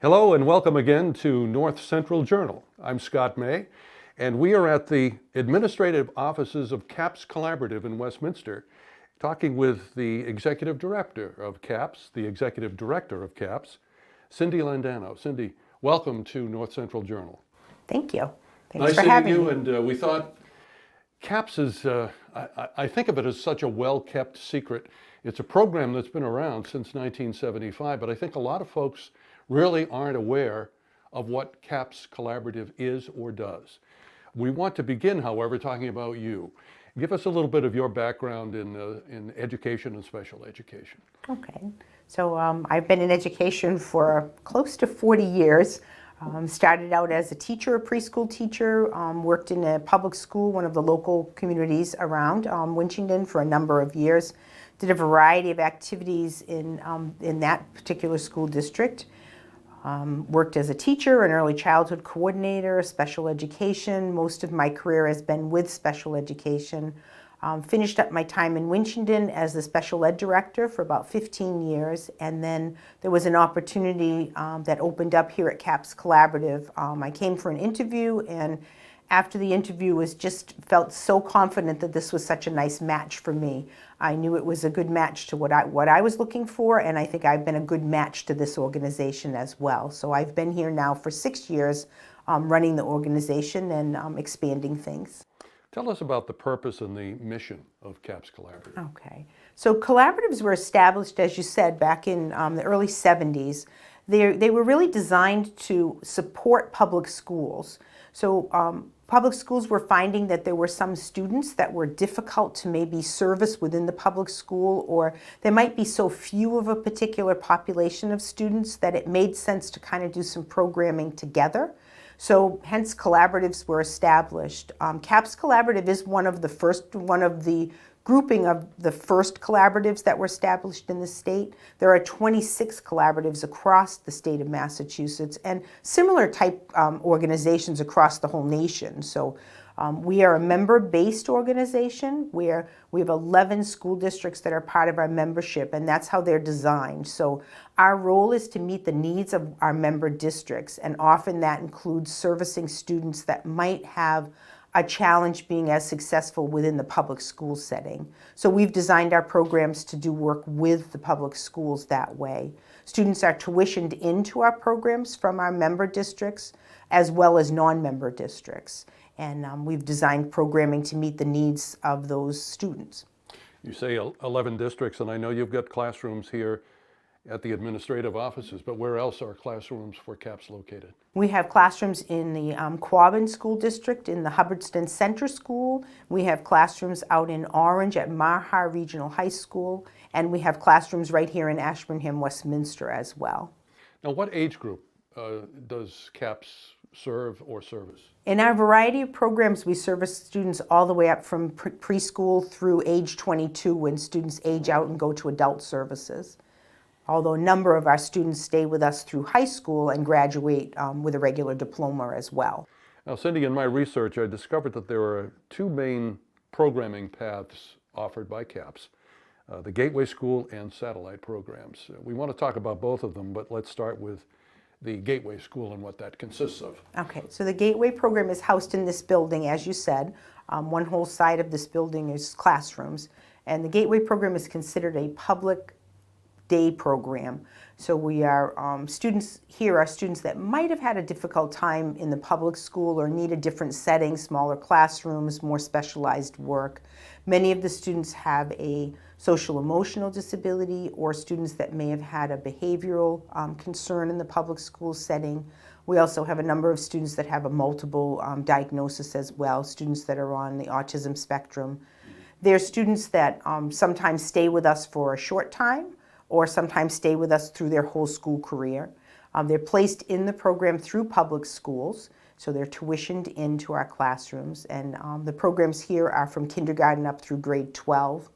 Hello and welcome again to North Central Journal. I'm Scott May, and we are at the administrative offices of CAPS Collaborative in Westminster, talking with the executive director of CAPS, the executive director of CAPS, Cindy Landanno. Cindy, welcome to North Central Journal. Thank you. Thanks Nice for seeing having you, me. and we thought CAPS is, I think of it as such a well-kept secret. It's a program that's been around since 1975, but I think a lot of folks really aren't aware of what CAPS Collaborative is or does. We want to begin, however, talking about you. Give us a little bit of your background in education and special education. Okay. So I've been in education for close to 40 years. Started out as a teacher, a preschool teacher, worked in a public school, one of the local communities around Winchendon for a number of years. Did a variety of activities in that particular school district. Worked as a teacher, an early childhood coordinator, special education. Most of my career has been with special education. Finished up my time in Winchendon as the special ed director for about 15 years, and then there was an opportunity that opened up here at CAPS Collaborative. I came for an interview, and after the interview felt so confident that this was such a nice match for me. I knew it was a good match to what I was looking for, and I think I've been a good match to this organization as well. So I've been here now for 6 years running the organization and expanding things. Tell us about the purpose and the mission of CAPS Collaborative. Okay. So collaboratives were established, as you said, back in the early 70s. They were really designed to support public schools. So public schools were finding that there were some students that were difficult to maybe service within the public school, or there might be so few of a particular population of students that it made sense to kind of do some programming together. So hence collaboratives were established. CAPS Collaborative is one of the grouping of the first collaboratives that were established in the state. There are 26 collaboratives across the state of Massachusetts and similar type organizations across the whole nation. So we are a member-based organization where we have 11 school districts that are part of our membership, and that's how they're designed. So our role is to meet the needs of our member districts, and often that includes servicing students that might have a challenge being as successful within the public school setting. So we've designed our programs to do work with the public schools that way. Students are tuitioned into our programs from our member districts as well as non-member districts. And we've designed programming to meet the needs of those students. You say 11 districts, and I know you've got classrooms here at the administrative offices, but where else are classrooms for CAPS located? We have classrooms in the Quabbin School District, in the Hubbardston Center School. We have classrooms out in Orange at Marhar Regional High School, and we have classrooms right here in Ashburnham, Westminster as well. Now, what age group does CAPS serve or service? In our variety of programs, we service students all the way up from preschool through age 22 when students age out and go to adult services. Although a number of our students stay with us through high school and graduate with a regular diploma as well. Now, Cindy, in my research, I discovered that there are two main programming paths offered by CAPS, the Gateway School and satellite programs. We want to talk about both of them, but let's start with the Gateway School and what that consists of. Okay, so the Gateway program is housed in this building, as you said. One whole side of this building is classrooms, and the Gateway program is considered a public day program. So we are students here are students that might have had a difficult time in the public school or need a different setting, smaller classrooms, more specialized work. Many of the students have a social emotional disability or students that may have had a behavioral concern in the public school setting. We also have a number of students that have a multiple diagnosis as well, students that are on the autism spectrum. They're students that sometimes stay with us for a short time or sometimes stay with us through their whole school career. They're placed in the program through public schools, so they're tuitioned into our classrooms, and the programs here are from kindergarten up through grade 12.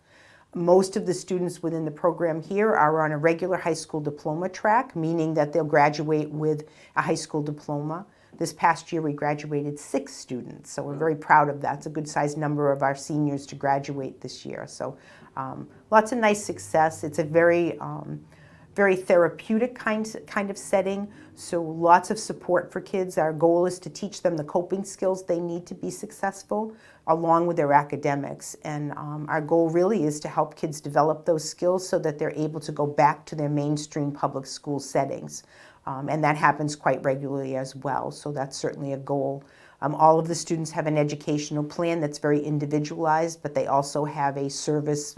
Most of the students within the program here are on a regular high school diploma track, meaning that they'll graduate with a high school diploma. This past year we graduated 6 students, so we're very proud of that. It's a good sized number of our seniors to graduate this year. So lots of nice success. It's a very very therapeutic kind of setting, so lots of support for kids. Our goal is to teach them the coping skills they need to be successful along with their academics. And our goal really is to help kids develop those skills so that they're able to go back to their mainstream public school settings. And that happens quite regularly as well, so that's certainly a goal. All of the students have an educational plan that's very individualized, but they also have a service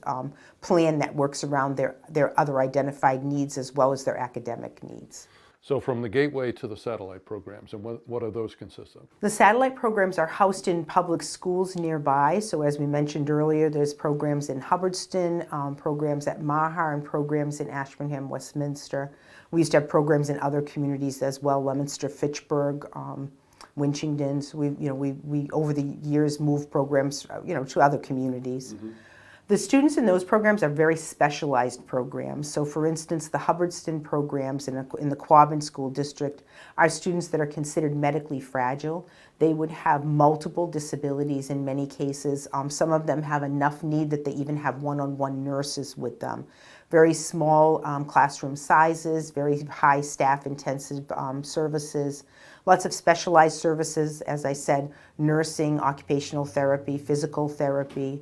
plan that works around their other identified needs as well as their academic needs. So from the gateway to the satellite programs, and what do those consist of? The satellite programs are housed in public schools nearby. So as we mentioned earlier, there's programs in Hubbardston, programs at Mahar, and programs in Ashburnham, Westminster. We used to have programs in other communities as well, Leominster, Fitchburg, Winchington. So we over the years moved programs to other communities. Mm-hmm. The students in those programs are very specialized programs. So for instance, the Hubbardston programs in the Quabbin School District are students that are considered medically fragile. They would have multiple disabilities in many cases. Some of them have enough need that they even have one-on-one nurses with them. Very small classroom sizes, very high staff-intensive services, lots of specialized services, as I said, nursing, occupational therapy, physical therapy.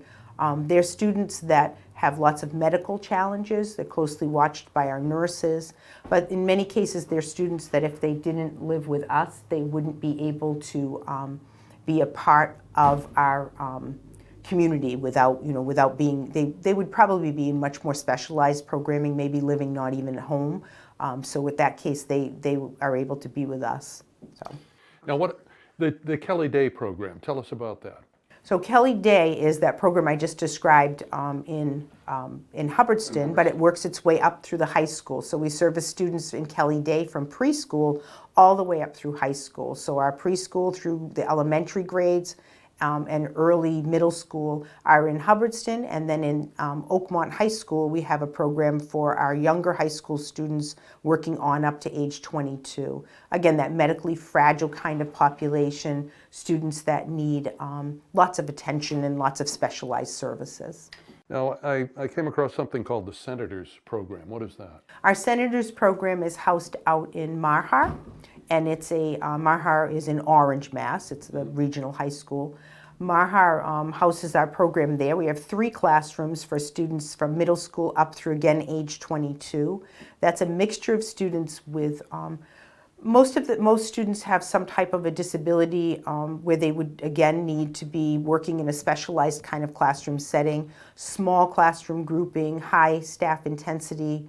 They're students that have lots of medical challenges. They're closely watched by our nurses. But in many cases, they're students that if they didn't live with us, they wouldn't be able to be a part of our community without being, they would probably be in much more specialized programming, maybe living not even at home. So with that case, they are able to be with us. So. Now what, the Kelly Day program, tell us about that. So Kelly Day is that program I just described in Hubbardston, but it works its way up through the high school. So we service students in Kelly Day from preschool all the way up through high school. So our preschool through the elementary grades and early middle school are in Hubbardston, and then in Oakmont High School we have a program for our younger high school students working on up to age 22. Again, that medically fragile kind of population, students that need lots of attention and lots of specialized services. Now, I came across something called the Senators Program. What is that? Our Senators Program is housed out in Mahar, and it's Mahar is in Orange, Mass. It's the regional high school. Mahar houses our program there. We have 3 classrooms for students from middle school up through, again, age 22. That's a mixture of students with most students have some type of a disability where they would, again, need to be working in a specialized kind of classroom setting, small classroom grouping, high staff intensity,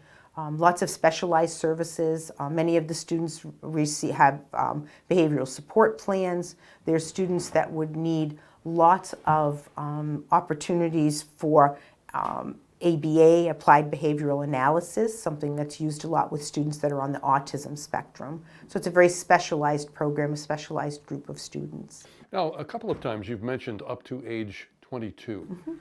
lots of specialized services. Many of the students have behavioral support plans. There's students that would need lots of opportunities for ABA, Applied Behavioral Analysis, something that's used a lot with students that are on the autism spectrum. So it's a very specialized program, a specialized group of students. Now, a couple of times you've mentioned up to age 22. Mm-hmm.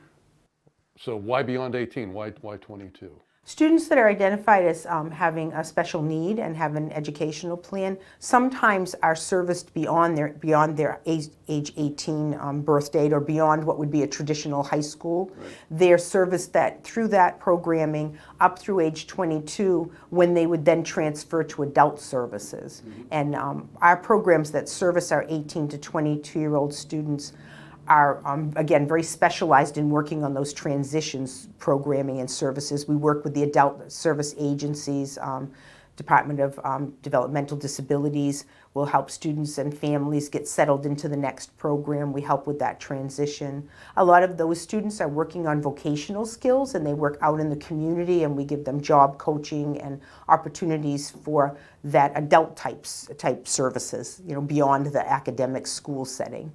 So why beyond 18? Why 22? Students that are identified as having a special need and have an educational plan sometimes are serviced beyond their age 18 birth date or beyond what would be a traditional high school. Right. They're serviced through that programming up through age 22 when they would then transfer to adult services. Mm-hmm. And our programs that service our 18 to 22-year-old students are, again, very specialized in working on those transitions programming and services. We work with the adult service agencies, Department of Developmental Disabilities. We'll help students and families get settled into the next program. We help with that transition. A lot of those students are working on vocational skills, and they work out in the community, and we give them job coaching and opportunities for that adult type services, beyond the academic school setting.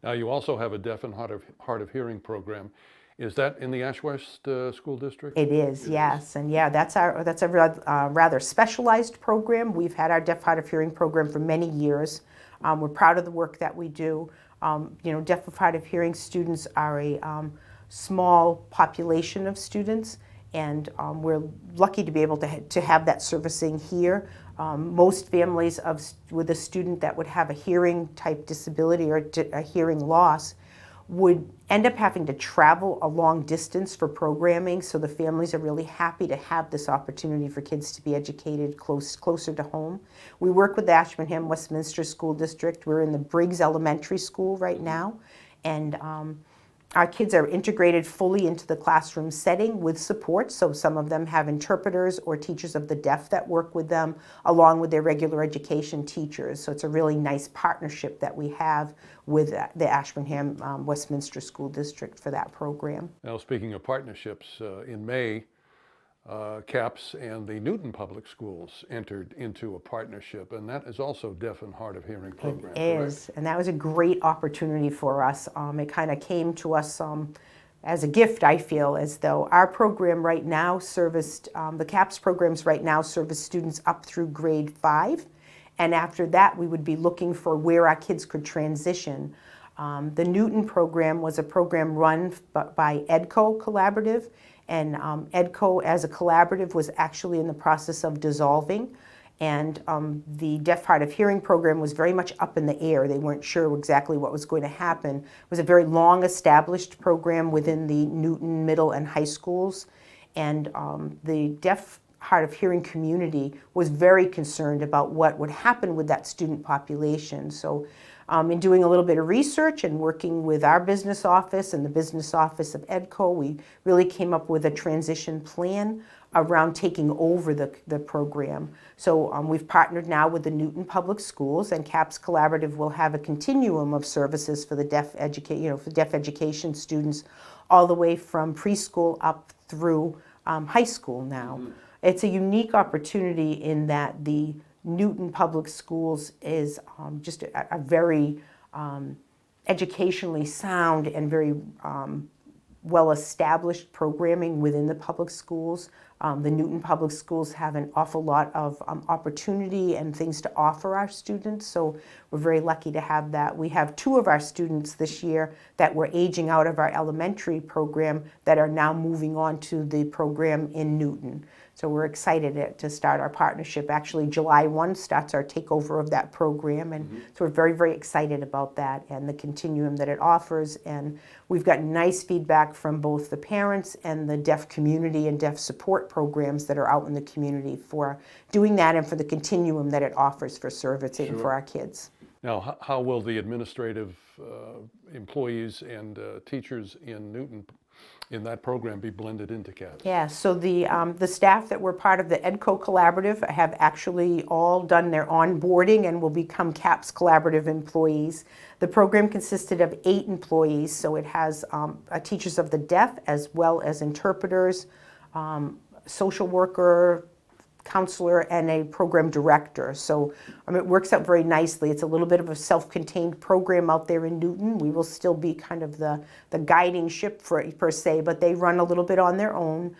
Now, you also have a deaf and hard of hearing program. Is that in the Ash West School District? It is, yes. And yeah, that's a rather specialized program. We've had our deaf hard of hearing program for many years. We're proud of the work that we do. Deaf and hard of hearing students are a small population of students, and we're lucky to be able to have that servicing here. Most families with a student that would have a hearing type disability or a hearing loss would end up having to travel a long distance for programming, so the families are really happy to have this opportunity for kids to be educated closer to home. We work with the Ashburnham Westminster School District. We're in the Briggs Elementary School right now, and our kids are integrated fully into the classroom setting with support, so some of them have interpreters or teachers of the deaf that work with them, along with their regular education teachers. So it's a really nice partnership that we have with the Ashburnham Westminster School District for that program. Now, speaking of partnerships, in May, CAPS and the Newton Public Schools entered into a partnership, and that is also deaf and hard of hearing program. It is, and that was a great opportunity for us. It kind of came to us as a gift, I feel, as though our program right now serviced, the CAPS programs right now service students up through grade 5, and after that we would be looking for where our kids could transition. The Newton program was a program run by EDCO Collaborative, and EDCO as a collaborative was actually in the process of dissolving, and the deaf hard of hearing program was very much up in the air. They weren't sure exactly what was going to happen. It was a very long established program within the Newton middle and high schools, and the deaf hard of hearing community was very concerned about what would happen with that student population. So in doing a little bit of research and working with our business office and the business office of EDCO, we really came up with a transition plan around taking over the program. So we've partnered now with the Newton Public Schools, and CAPS Collaborative will have a continuum of services for the deaf education students, all the way from preschool up through high school now. Mm-hmm. It's a unique opportunity in that the Newton Public Schools is just a very educationally sound and very well-established programming within the public schools. The Newton Public Schools have an awful lot of opportunity and things to offer our students, so we're very lucky to have that. We have 2 of our students this year that were aging out of our elementary program that are now moving on to the program in Newton. So we're excited to start our partnership. Actually, July 1 starts our takeover of that program, and so we're very, very excited about that and the continuum that it offers. And we've got nice feedback from both the parents and the deaf community and deaf support programs that are out in the community for doing that and for the continuum that it offers for servicing for our kids. Now, how will the administrative employees and teachers in Newton in that program be blended into CAPS? Yeah, so the staff that were part of the EDCO Collaborative have actually all done their onboarding and will become CAPS Collaborative employees. The program consisted of 8 employees, so it has teachers of the deaf as well as interpreters, social worker, counselor, and a program director. So it works out very nicely. It's a little bit of a self-contained program out there in Newton. We will still be kind of the guiding ship per se, but they run a little bit on their own.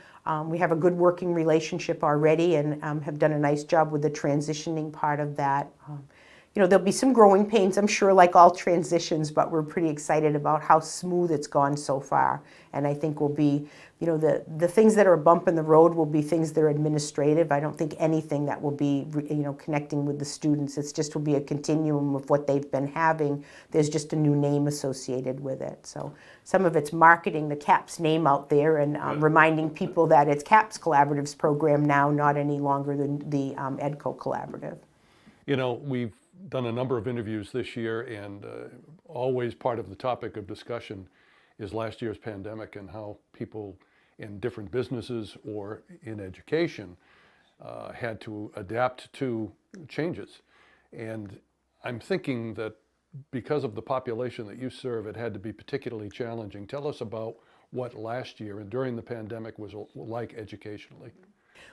We have a good working relationship already and have done a nice job with the transitioning part of that. There'll be some growing pains, I'm sure, like all transitions, but we're pretty excited about how smooth it's gone so far. And I think will be, the things that are a bump in the road will be things that are administrative. I don't think anything that will be, connecting with the students. It's just will be a continuum of what they've been having. There's just a new name associated with it. So some of it's marketing the CAPS name out there and reminding people that it's CAPS Collaborative's program now, not any longer than the EDCO Collaborative. We've done a number of interviews this year, and always part of the topic of discussion is last year's pandemic and how people in different businesses or in education had to adapt to changes. And I'm thinking that because of the population that you serve, it had to be particularly challenging. Tell us about what last year and during the pandemic was like educationally.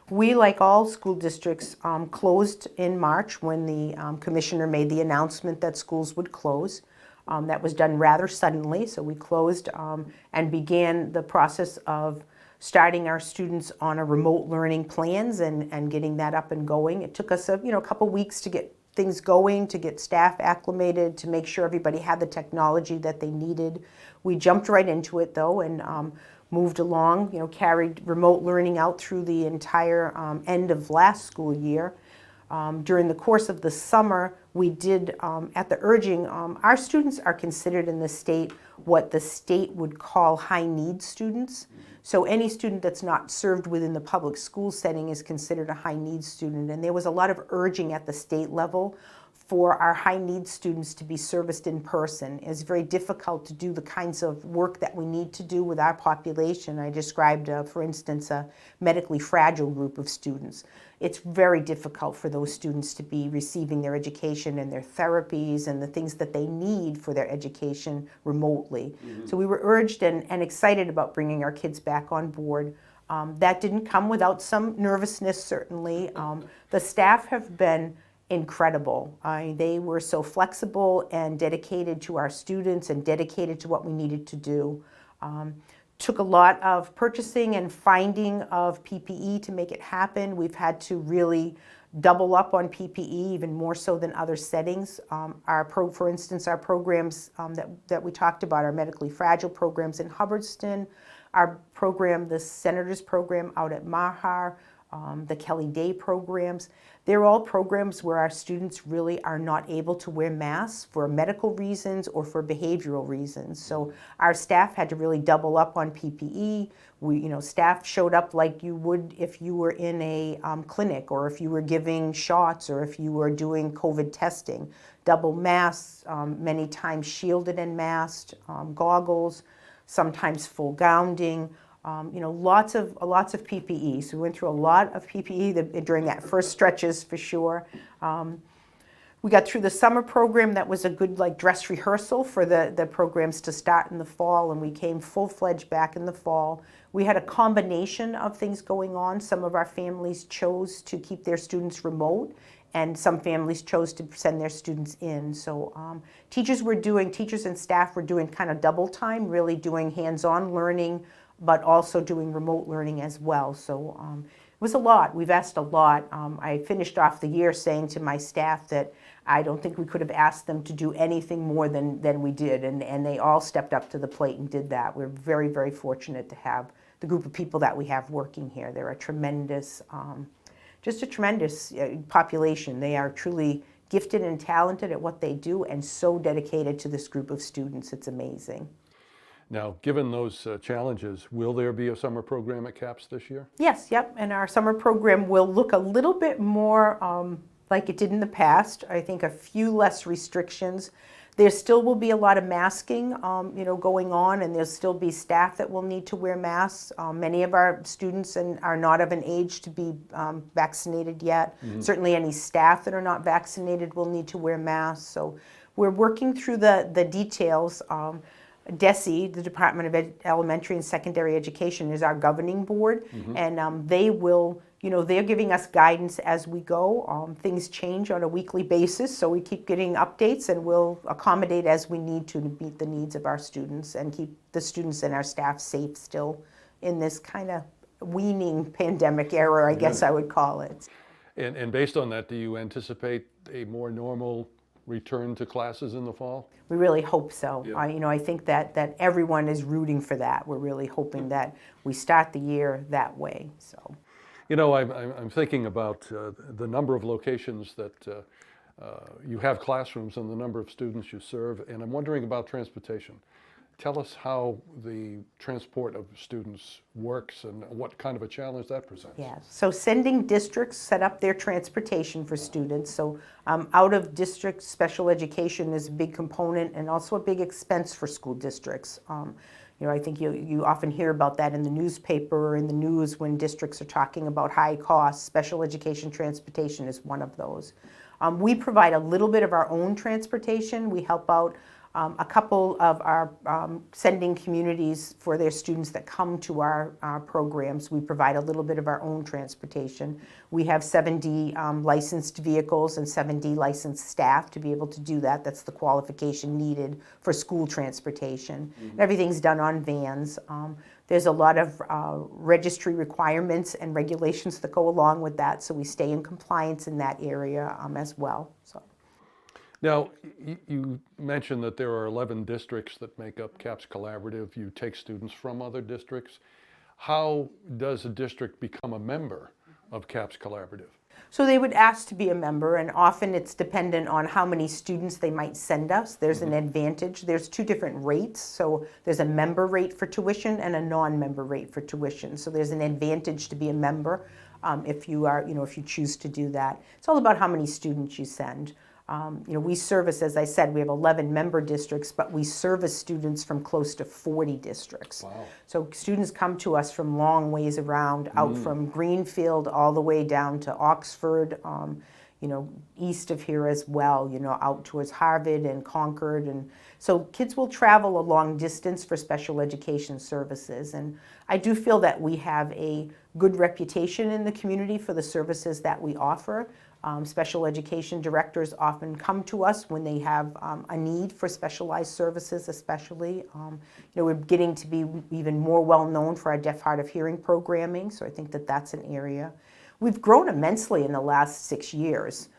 We, like all school districts, closed in March when the commissioner made the announcement that schools would close. That was done rather suddenly, so we closed and began the process of starting our students on a remote learning plans and getting that up and going. It took us a couple weeks to get things going, to get staff acclimated, to make sure everybody had the technology that they needed. We jumped right into it though and moved along, carried remote learning out through the entire end of last school year. During the course of the summer, we did, at the urging, our students are considered in the state what the state would call high-need students. So any student that's not served within the public school setting is considered a high-need student. And there was a lot of urging at the state level for our high-need students to be serviced in person. It's very difficult to do the kinds of work that we need to do with our population. I described, for instance, a medically fragile group of students. It's very difficult for those students to be receiving their education and their therapies and the things that they need for their education remotely. So we were urged and excited about bringing our kids back on board. That didn't come without some nervousness, certainly. The staff have been incredible. They were so flexible and dedicated to our students and dedicated to what we needed to do. Took a lot of purchasing and finding of PPE to make it happen. We've had to really double up on PPE, even more so than other settings. For instance, our programs that we talked about, our medically fragile programs in Hubbardston, our program, the Senator's program out at Mahar, the Kelly Day programs. They're all programs where our students really are not able to wear masks for medical reasons or for behavioral reasons. So our staff had to really double up on PPE. Staff showed up like you would if you were in a clinic or if you were giving shots or if you were doing COVID testing. Double masks, many times shielded and masked, goggles, sometimes full gowning. Lots of PPE. So we went through a lot of PPE during that first stretches for sure. We got through the summer program. That was a good dress rehearsal for the programs to start in the fall, and we came full-fledged back in the fall. We had a combination of things going on. Some of our families chose to keep their students remote, and some families chose to send their students in. So teachers and staff were doing kind of double time, really doing hands-on learning, but also doing remote learning as well. So it was a lot. We've asked a lot. I finished off the year saying to my staff that I don't think we could have asked them to do anything more than we did, and they all stepped up to the plate and did that. We're very, very fortunate to have the group of people that we have working here. They're a tremendous, just a tremendous population. They are truly gifted and talented at what they do and so dedicated to this group of students. It's amazing. Now, given those challenges, will there be a summer program at CAPS this year? Yes, yep, and our summer program will look a little bit more like it did in the past. I think a few less restrictions. There still will be a lot of masking, going on, and there'll still be staff that will need to wear masks. Many of our students are not of an age to be vaccinated yet. Certainly any staff that are not vaccinated will need to wear masks. So we're working through the details. DESE, the Department of Elementary and Secondary Education, is our governing board, and they will, they're giving us guidance as we go. Things change on a weekly basis, so we keep getting updates, and we'll accommodate as we need to meet the needs of our students and keep the students and our staff safe still in this kind of weaning pandemic era, I guess I would call it. And based on that, do you anticipate a more normal return to classes in the fall? We really hope so. Yeah. I think that everyone is rooting for that. We're really hoping that we start the year that way. So, I'm thinking about the number of locations that you have classrooms and the number of students you serve, and I'm wondering about transportation. Tell us how the transport of students works and what kind of a challenge that presents. yeah. So sending districts set up their transportation for students. So out of district special education is a big component and also a big expense for school districts. I think you often hear about that in the newspaper or in the news when districts are talking about high costs. Special education transportation is one of those. We provide a little bit of our own transportation. We help out a couple of our sending communities for their students that come to our programs. We provide a little bit of our own transportation. We have 7D licensed vehicles and 7D licensed staff to be able to do that. That's the qualification needed for school transportation. Everything's done on vans. There's a lot of registry requirements and regulations that go along with that, so we stay in compliance in that area as well. So. Now, you mentioned that there are 11 districts that make up CAPS Collaborative. You take students from other districts. How does a district become a member of CAPS Collaborative? So they would ask to be a member, and often it's dependent on how many students they might send us. There's an advantage. There's two different rates. So there's a member rate for tuition and a non-member rate for tuition. So there's an advantage to be a member if you are, if you choose to do that. It's all about how many students you send. We service, as I said, we have 11 member districts, but we service students from close to 40 districts. Wow. So students come to us from long ways around, out from Greenfield all the way down to Oxford, east of here as well, out towards Harvard and Concord. And so kids will travel a long distance for special education services. And I do feel that we have a good reputation in the community for the services that we offer. Special education directors often come to us when they have a need for specialized services, especially. We're getting to be even more well known for our deaf, hard of hearing programming, so I think that that's an area. We've grown immensely in the last 6 years.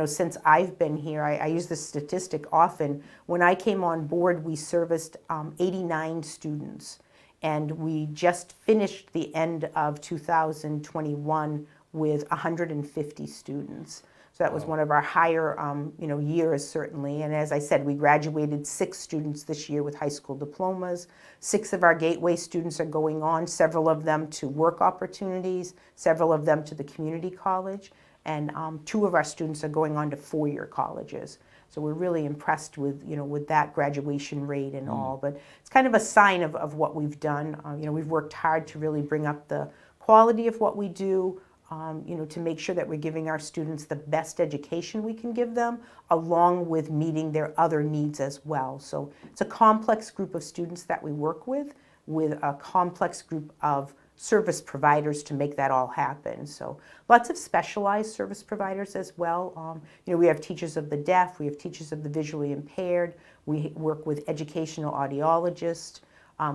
Since I've been here, I use this statistic often. When I came on board, we serviced 89 students, and we just finished the end of 2021 with 150 students. So that was one of our higher, years, certainly. And as I said, we graduated 6 students this year with high school diplomas. 6 of our Gateway students are going on, several of them to work opportunities, several of them to the community college, and 2 of our students are going on to 4-year colleges. So we're really impressed with that graduation rate and all. But it's kind of a sign of what we've done. We've worked hard to really bring up the quality of what we do, to make sure that we're giving our students the best education we can give them, along with meeting their other needs as well. So it's a complex group of students that we work with a complex group of service providers to make that all happen. So lots of specialized service providers as well. We have teachers of the deaf, we have teachers of the visually impaired, we work with educational audiologists,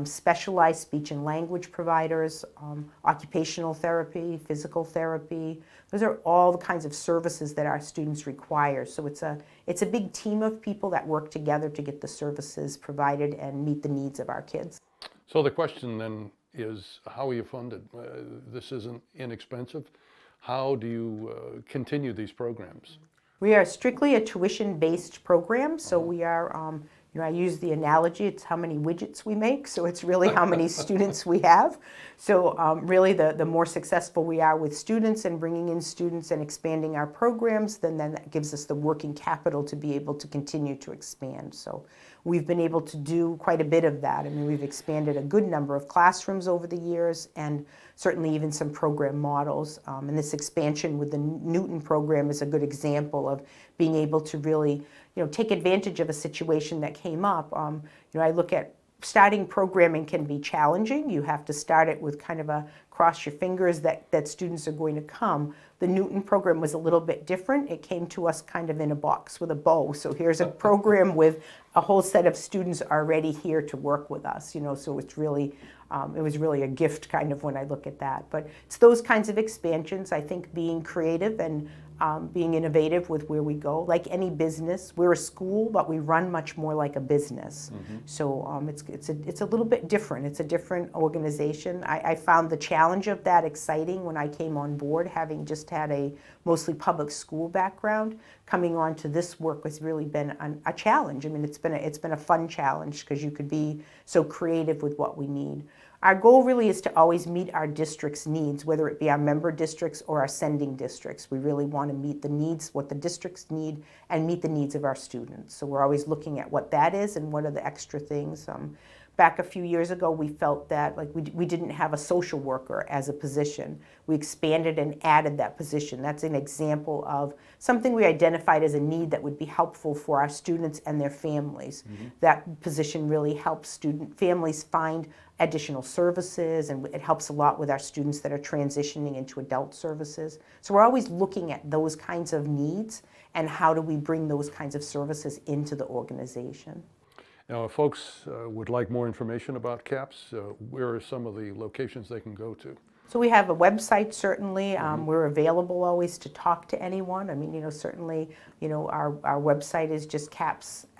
specialized speech and language providers, occupational therapy, physical therapy. Those are all the kinds of services that our students require. So it's a big team of people that work together to get the services provided and meet the needs of our kids. So the question then is, how are you funded? This isn't inexpensive. How do you continue these programs? We are strictly a tuition-based program, so we are, I use the analogy, it's how many widgets we make, so it's really how many students we have. So really the more successful we are with students and bringing in students and expanding our programs, then that gives us the working capital to be able to continue to expand. So we've been able to do quite a bit of that. I mean, we've expanded a good number of classrooms over the years, and certainly even some program models. And this expansion with the Newton program is a good example of being able to really, take advantage of a situation that came up. I look at starting programming can be challenging. You have to start it with kind of a cross your fingers that students are going to come. The Newton program was a little bit different. It came to us kind of in a box with a bow. So here's a program with a whole set of students already here to work with us, so it's really, it was really a gift kind of when I look at that. But it's those kinds of expansions, I think, being creative and being innovative with where we go. Like any business, we're a school, but we run much more like a business. So it's a little bit different. It's a different organization. I found the challenge of that exciting when I came on board, having just had a mostly public school background. Coming on to this work has really been a challenge. I mean, it's been a fun challenge because you could be so creative with what we need. Our goal really is to always meet our district's needs, whether it be our member districts or our sending districts. We really want to meet the needs, what the districts need, and meet the needs of our students. So we're always looking at what that is and what are the extra things. Back a few years ago, we felt that we didn't have a social worker as a position. We expanded and added that position. That's an example of something we identified as a need that would be helpful for our students and their families. That position really helps families find additional services, and it helps a lot with our students that are transitioning into adult services. So we're always looking at those kinds of needs and how do we bring those kinds of services into the organization. Now, if folks would like more information about CAPS, where are some of the locations they can go to? So we have a website, certainly. We're available always to talk to anyone. I mean, certainly, our website is just capsed.net.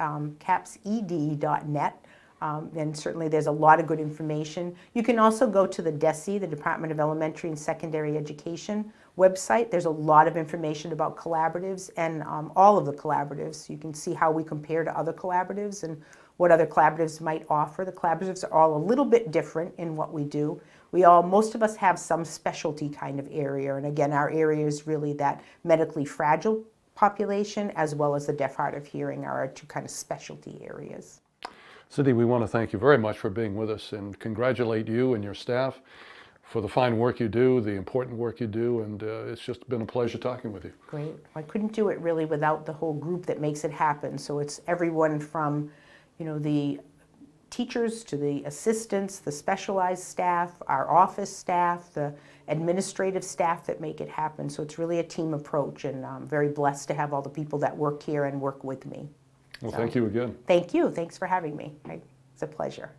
And certainly there's a lot of good information. You can also go to the DESE, the Department of Elementary and Secondary Education website. There's a lot of information about collaboratives and all of the collaboratives. You can see how we compare to other collaboratives and what other collaboratives might offer. The collaboratives are all a little bit different in what we do. Most of us have some specialty kind of area, and again, our area is really that medically fragile population as well as the deaf, hard of hearing are our two kind of specialty areas. Cindy, we want to thank you very much for being with us and congratulate you and your staff for the fine work you do, the important work you do, and it's just been a pleasure talking with you. Great. I couldn't do it really without the whole group that makes it happen. So it's everyone from, the teachers to the assistants, the specialized staff, our office staff, the administrative staff that make it happen. So it's really a team approach, and I'm very blessed to have all the people that work here and work with me. Well, thank you again. Thank you. Thanks for having me. It's a pleasure.